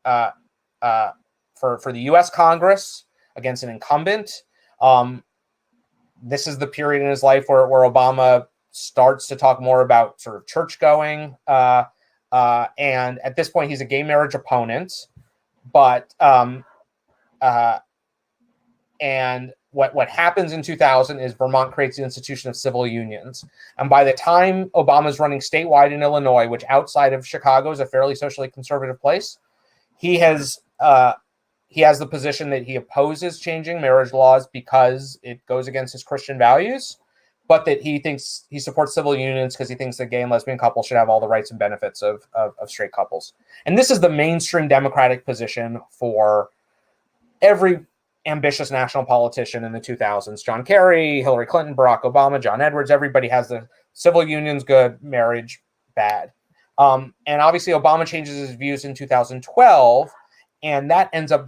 for the U.S. Congress against an incumbent. This is the period in his life where Obama starts to talk more about sort of church going. And at this point, he's a gay marriage opponent. But and what happens in 2000 is Vermont creates the institution of civil unions. And by the time Obama's running statewide in Illinois, which outside of Chicago is a fairly socially conservative place, he has the position that he opposes changing marriage laws because it goes against his Christian values, but that he thinks he supports civil unions because he thinks that gay and lesbian couples should have all the rights and benefits of straight couples. And this is the mainstream Democratic position for every ambitious national politician in the 2000s. John Kerry, Hillary Clinton, Barack Obama, John Edwards, everybody has the civil unions good, marriage bad. And obviously Obama changes his views in 2012, and that ends up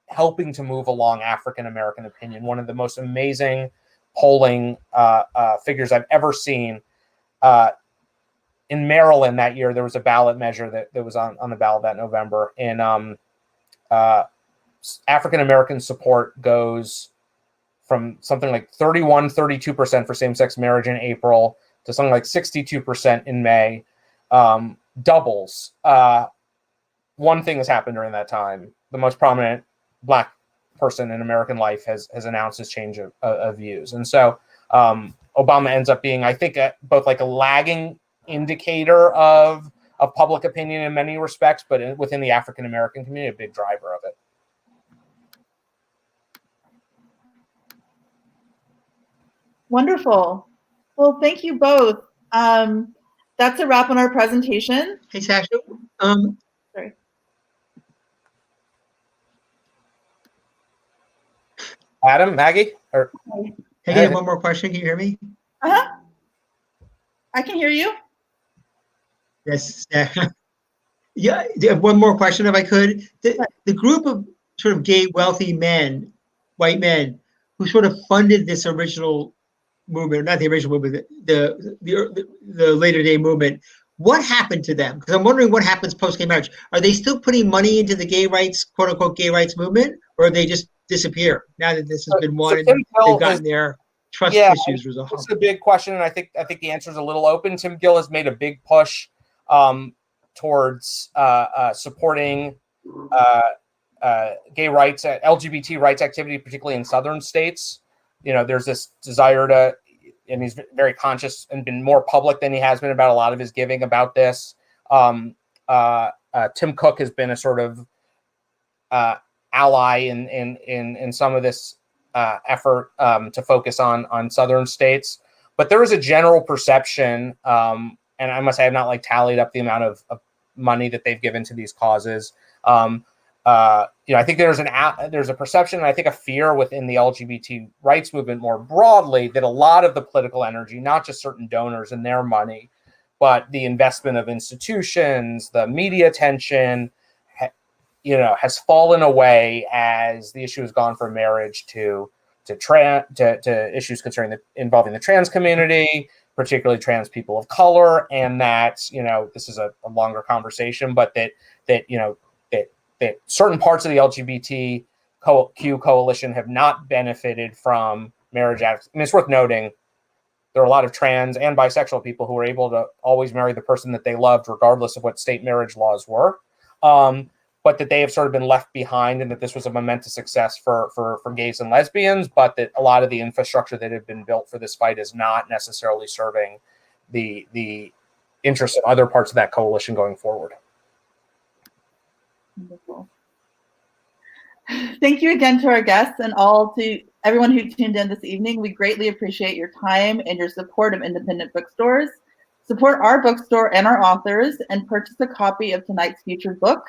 helping to move along African-American opinion. One of the most amazing polling figures I've ever seen. In Maryland that year, there was a ballot measure that was on the ballot that November, and African-American support goes from something like 32% for same-sex marriage in April to something like 62% in May, doubles. One thing has happened during that time. The most prominent Black person in American life has announced his change of views. And so Obama ends up being, I think, both like a lagging indicator of public opinion in many respects, but within the African-American community, a big driver of it. Wonderful. Well, thank you both. That's a wrap on our presentation. Hey, Sasha. Sorry. Adam, Maggie? Hey, I have one more question. Can you hear me? Uh-huh. I can hear you. Yes. Yeah, one more question, if I could. The group of sort of gay, wealthy men, white men, who sort of funded this original movement, not the original movement, the later day movement, what happened to them? Because I'm wondering what happens post-gay marriage. Are they still putting money into the gay rights, quote unquote, gay rights movement, or they just disappear now that this has been won and they've gotten their trust issues resolved? It's a big question, and I think the answer is a little open. Tim Gill has made a big push towards supporting gay rights, LGBT rights activity, particularly in southern states. There's this desire to, and he's very conscious and been more public than he has been about a lot of his giving about this. Tim Cook has been a sort of ally in some of this effort to focus on southern states. But there is a general perception, and I must say I've not tallied up the amount of money that they've given to these causes. I think there's a perception, and I think a fear within the LGBT rights movement more broadly, that a lot of the political energy, not just certain donors and their money, but the investment of institutions, the media attention, has fallen away as the issue has gone from marriage to issues involving the trans community, particularly trans people of color, and that this is a longer conversation, but that certain parts of the LGBTQ coalition have not benefited from marriage acts. I mean, it's worth noting there are a lot of trans and bisexual people who were able to always marry the person that they loved, regardless of what state marriage laws were. But that they have sort of been left behind, and that this was a momentous success for gays and lesbians, but that a lot of the infrastructure that had been built for this fight is not necessarily serving the interests of other parts of that coalition going forward. Wonderful. Thank you again to our guests and to everyone who tuned in this evening. We greatly appreciate your time and your support of independent bookstores. Support our bookstore and our authors, and purchase a copy of tonight's featured book.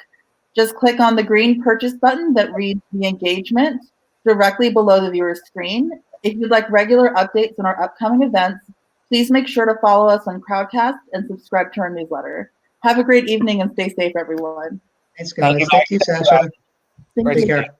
Just click on the green purchase button that reads The Engagement directly below the viewer's screen. If you'd like regular updates on our upcoming events, please make sure to follow us on Crowdcast and subscribe to our newsletter. Have a great evening and stay safe, everyone. Thanks, guys. Thank you, Sasha. Thank Take you. care.